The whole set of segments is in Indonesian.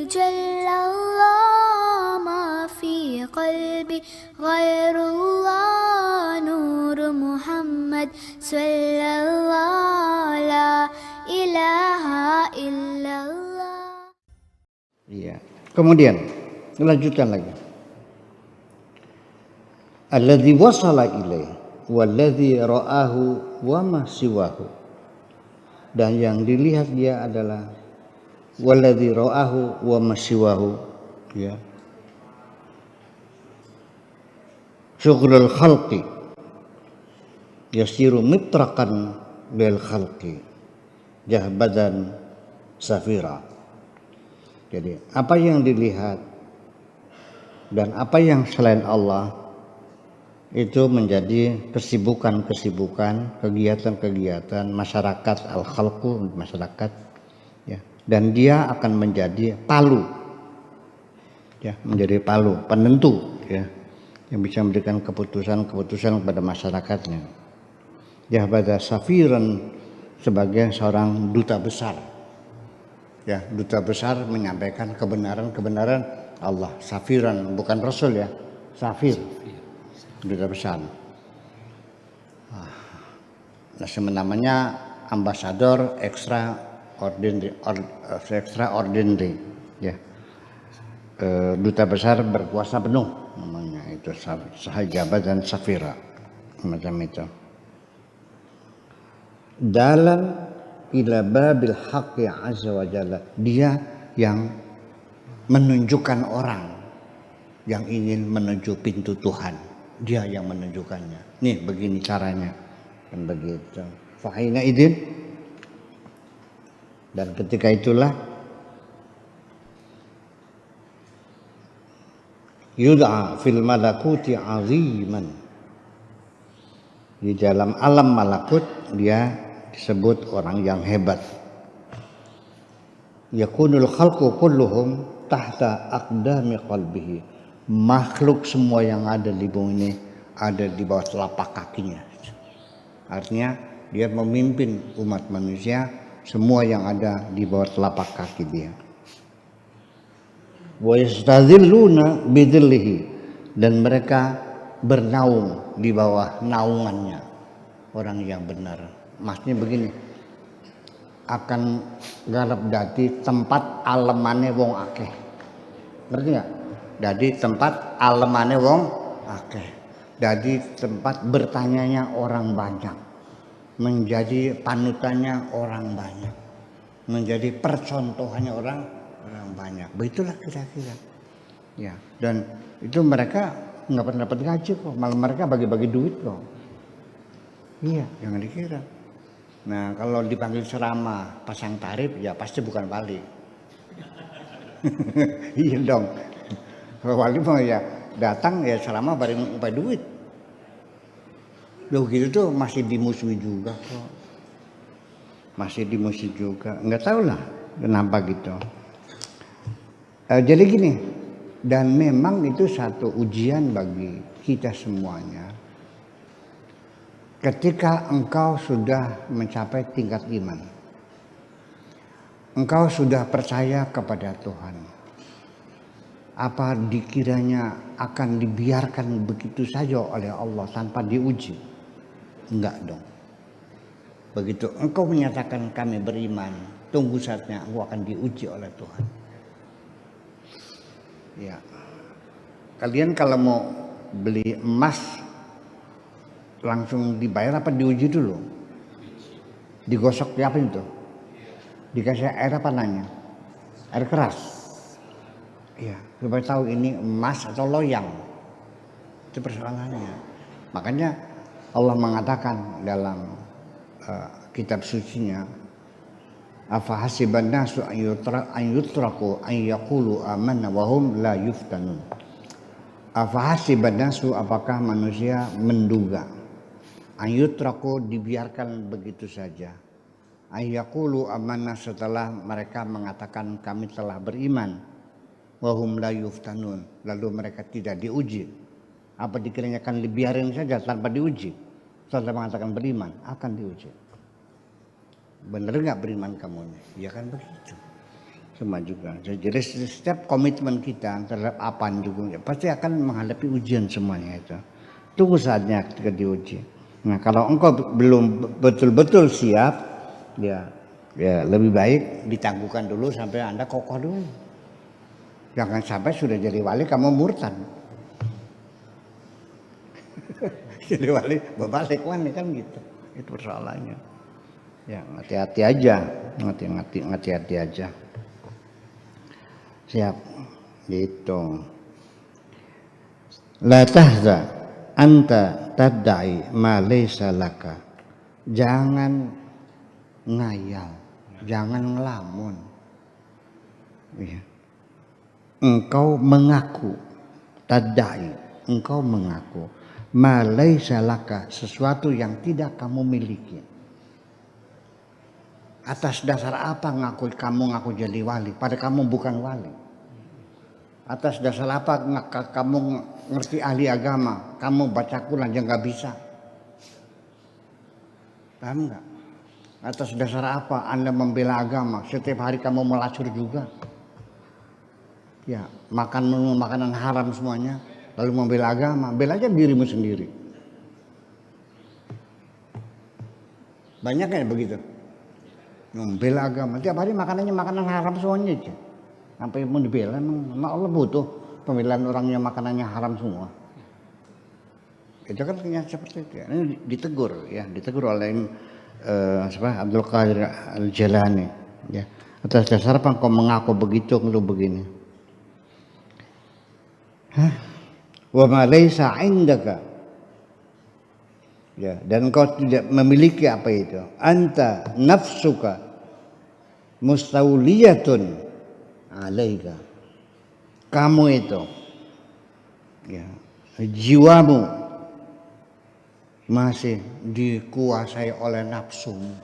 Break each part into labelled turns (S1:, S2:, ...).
S1: جل الله ما في قلبي غير الله نور محمد صلى الله لا إله إلا الله.
S2: Iya. Kemudian lanjutkan lagi. Alladzi wasala ilaih walladzi ra'ahu wa ma siwahu. Dan yang dilihat dia adalah walladzi ra'ahu wa ma siwahu, ya. Syughlul khalqi yasiru mitrakan bil khalqi jahbadan safira. Jadi apa yang dilihat dan apa yang selain Allah itu menjadi kesibukan-kesibukan, kegiatan-kegiatan masyarakat al-khalqu, masyarakat, ya. Dan dia akan menjadi palu, ya, menjadi palu penentu, ya, yang bisa memberikan keputusan-keputusan kepada masyarakatnya. Jahbada safiran sebagai seorang duta besar, ya, duta besar menyampaikan kebenaran Allah. Safiran bukan rasul, ya, safir. Duta besar. Nah, namanya ambasador extraordinary, ya. Duta besar berkuasa penuh, namanya itu sahajabat dan safira, macam itu. Dalam ila babil haqqi azza wa jalla, dia yang menunjukkan orang yang ingin menuju pintu Tuhan. Dia yang menunjukkannya. Nih begini caranya, kan begitu. Fa'ina idin, dan ketika itulah yud'a fil malakuti aziman, di dalam alam malakut dia disebut orang yang hebat. Yakunul khalqu kulluhum tahta aqdami qalbihi. Makhluk semua yang ada di bumi ini ada di bawah telapak kakinya. Artinya dia memimpin umat manusia, semua yang ada di bawah telapak kaki dia. Wa yastazilluna bidillihi, dan mereka bernaung di bawah naungannya orang yang benar. Maksudnya begini, akan garap dadi tempat alemane wong akeh. Ngerti enggak? Dadi tempat alemane wong akeh. Dadi tempat bertanyanya orang banyak. Menjadi panutannya orang banyak. Menjadi percontohannya orang banyak. Begitulah kira-kira. Ya, dan itu mereka enggak pernah dapat gaji kok, malah mereka bagi-bagi duit kok. Iya, jangan dikira. Nah, kalau dipanggil ceramah pasang tarif ya pasti bukan wali. Iya dong. Kalau wali mah ya datang ya ceramah bareng upah duit. Loh gitu tuh masih dimusuhi juga kok. Masih dimusuhi juga. Enggak tahu lah kenapa gitu. Jadi gini, dan memang itu satu ujian bagi kita semuanya. Ketika engkau sudah mencapai tingkat iman, engkau sudah percaya kepada Tuhan, apa dikiranya akan dibiarkan begitu saja oleh Allah tanpa diuji? Enggak dong. Begitu engkau menyatakan kami beriman, tunggu saatnya engkau akan diuji oleh Tuhan. Ya, kalian kalau mau beli emas langsung dibayar apa diuji dulu? Digosok apa itu? Dikasih air apa nanya? Air keras. Iya, supaya tahu ini emas atau loyang. Itu persoalannya. Makanya Allah mengatakan dalam kitab sucinya, afa hasiban nasu an yutraku an yaqulu amanna wa hum la yuftanun. Afa hasiban nasu, apakah manusia menduga, an yutraku dibiarkan begitu saja, an yaqulu amanna, setelah mereka mengatakan kami telah beriman, wahum la yuftanun, lalu mereka tidak diuji. Apa dikiranya akan dibiarin saja tanpa diuji? Setelah mengatakan beriman, akan diuji. Benar nggak beriman kamu? Ya kan begitu. Semua juga. Jadi setiap komitmen kita terhadap apa juga pasti akan menghadapi ujian semuanya itu. Tunggu saatnya ketika diuji. Nah, kalau engkau belum betul-betul siap, ya lebih baik ditangguhkan dulu sampai Anda kokoh dulu. Jangan sampai sudah jadi wali kamu murtad. Jadi wali berbalik kan gitu. Itu persoalannya. Ya, hati-hati aja. Hati-hati aja. Siap. Gitu. La tahza anta tadda'i ma laysa laka. Jangan ngayal, jangan ngelamun. Ya. Engkau mengaku, tadda'i, engkau mengaku ma laysa laka, sesuatu yang tidak kamu miliki. Atas dasar apa kamu ngaku jadi wali, padahal kamu bukan wali? Atas dasar apa kamu ngerti ahli agama, kamu baca Quran aja nggak bisa? Paham nggak? Atas dasar apa Anda membela agama? Setiap hari kamu melacur juga. Ya, makan makanan haram semuanya, lalu membela agama, bela aja dirimu sendiri. Banyak kan begitu? Membela agama, tiap hari makanannya makanan haram semuanya aja. Sampai mau dibela, emang Allah butuh pembelaan orang yang makanannya haram semua. Itu kan seperti itu. Ini ditegur oleh Abdul Qadir Al-Jalani. Ya, atas dasar apa kau mengaku begitu, lu begini? Wa ma laysa indaka. Ya, dan kau tidak memiliki apa itu. Anta nafsuka mustawliyatun alaika. Kamu itu, ya, jiwamu masih dikuasai oleh nafsumu.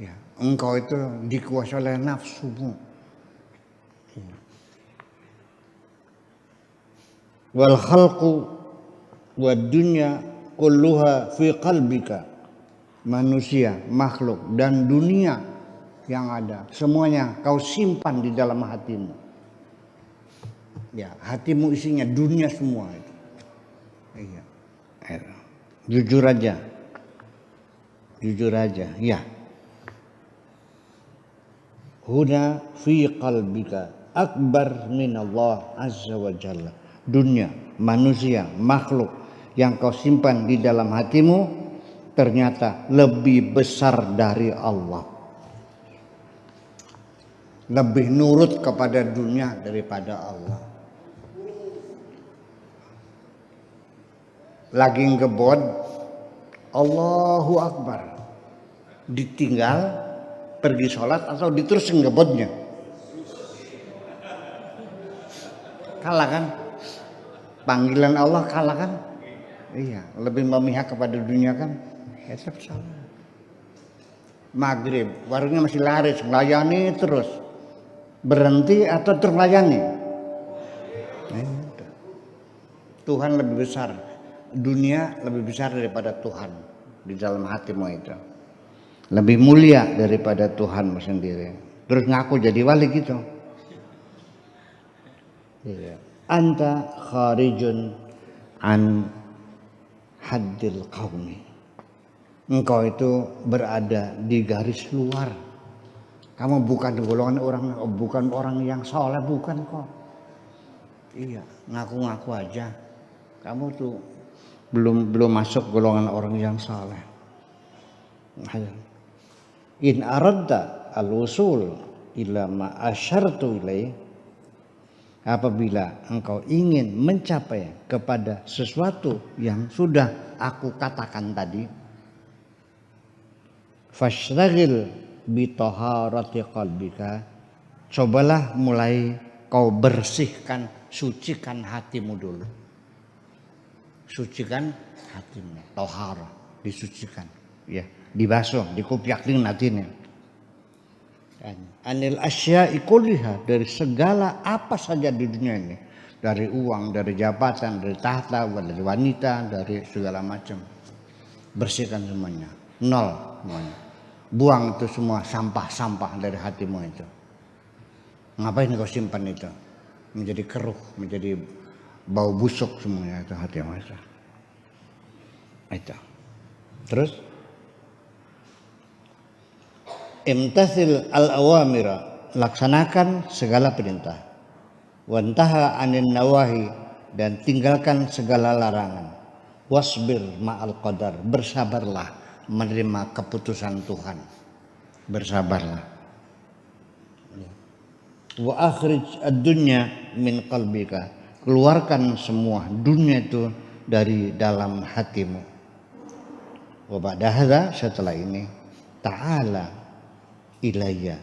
S2: Ya, engkau itu dikuasai oleh nafsumu. Ya. Wal khalqu wad dunya kulluha fi qalbika. Manusia, makhluk dan dunia yang ada, semuanya kau simpan di dalam hatimu. Ya, hatimu isinya dunia semua itu. Iya. Jujur aja, ya. Huna fi qalbika akbar min Allah azza wa jalla. Dunia, manusia, makhluk yang kau simpan di dalam hatimu ternyata lebih besar dari Allah. Lebih nurut kepada dunia daripada Allah. Lagi ngebod, Allahu Akbar, ditinggal pergi sholat atau diterusin ngebodnya? Kalah kan? Panggilan Allah kalah kan? Iya, lebih memihak kepada dunia kan? Ya salah. Maghrib, warungnya masih laris, melayani terus. Berhenti atau terlayani? Tuhan lebih besar, dunia lebih besar daripada Tuhan di dalam hatimu itu. Lebih mulia daripada Tuhanmu sendiri. Terus ngaku jadi wali gitu. Anta kharijun an haddil qaumi. Engkau itu berada di garis luar. Kamu bukan golongan bukan orang yang soleh, bukan kok. Iya, ngaku-ngaku aja. Kamu tuh belum masuk golongan orang yang soleh. In aradta al-usul ila ma asyartu ilai. Apabila engkau ingin mencapai kepada sesuatu yang sudah aku katakan tadi, fashtagil bitoharati qalbika, cobalah mulai kau bersihkan, sucikan hatimu dulu. Sucikan hatimu, tohara, disucikan, ya, dibasuh, dikupiakin hatinya. Anil asya'i kulliha, dari segala apa saja di dunia ini, dari uang, dari jabatan, dari tahta, dari wanita, dari segala macam, bersihkan semuanya, nol semuanya. Buang itu semua sampah-sampah dari hatimu itu. Ngapain kau simpan itu? Menjadi keruh, menjadi bau busuk semuanya itu hatimu itu. Itu. Terus imtathil al-awamira, laksanakan segala perintah. Wantaha anin nawahi, dan tinggalkan segala larangan. Wasbir ma'al qadar, bersabarlah menerima keputusan Tuhan. Bersabarlah. Wa akhrij ad-dunya min qalbika, keluarkan semua dunia itu dari dalam hatimu. Wa ba'da hadza, setelah ini, ta'ala ilayya,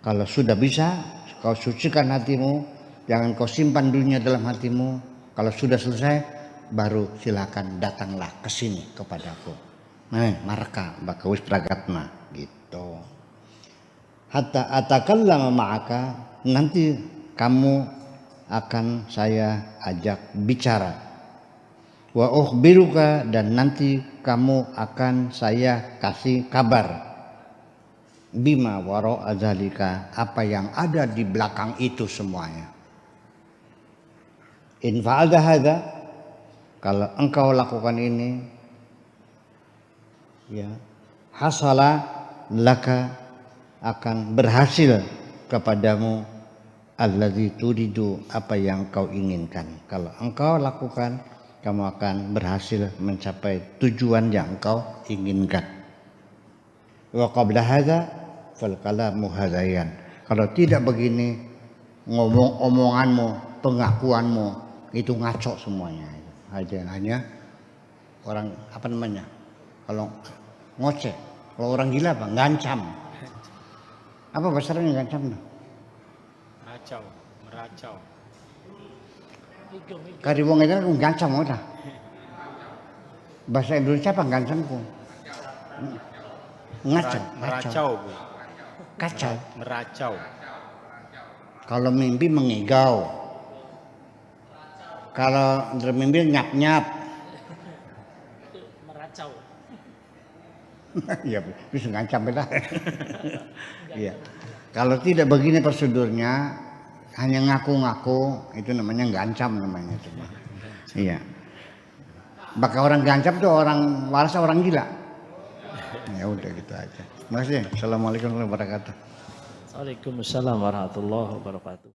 S2: kalau sudah bisa kau sucikan hatimu, jangan kau simpan dunia dalam hatimu. Kalau sudah selesai, baru silakan datanglah ke sini kepadaku. Marka baka wis pragatna gitu. Hatta atakallama ma'aka, nanti kamu akan saya ajak bicara. Wa ukhbiruka, dan nanti kamu akan saya kasih kabar. Bima wara azalika, apa yang ada di belakang itu semuanya. In fa'alta hadza, kalau engkau lakukan ini, ya, hasala laka, akan berhasil kepadamu allazi turidu, apa yang kau inginkan. Kalau engkau lakukan, kamu akan berhasil mencapai tujuan yang engkau inginkan. Wa qabla hadza fal kalamu hadayan, kalau tidak begini, omonganmu, pengakuanmu itu ngaco semuanya. Hanya orang apa namanya, kalau ngoceh, kalau orang gila apa, ngancam. Apa bahasanya ngancam?
S3: Meracau, meracau.
S2: Kari wong itu ngancam udah. Bahasa Indonesia apa ngancamku? Ngacau,
S3: Meracau, Bu.
S2: kacau.
S3: Meracau.
S2: Kalau mimpi mengigau. Kalau bermimpi nyap-nyap.
S3: Meracau.
S2: Iya, bisa ngancam beda. Iya. Kalau tidak begini prosedurnya, hanya ngaku-ngaku, itu namanya ngancam namanya itu. Iya. Bakal orang ngancam tuh orang waras, orang gila. Ya udah gitu aja. Terima kasih. Assalamualaikum warahmatullahi wabarakatuh.
S3: Waalaikumsalam warahmatullahi wabarakatuh.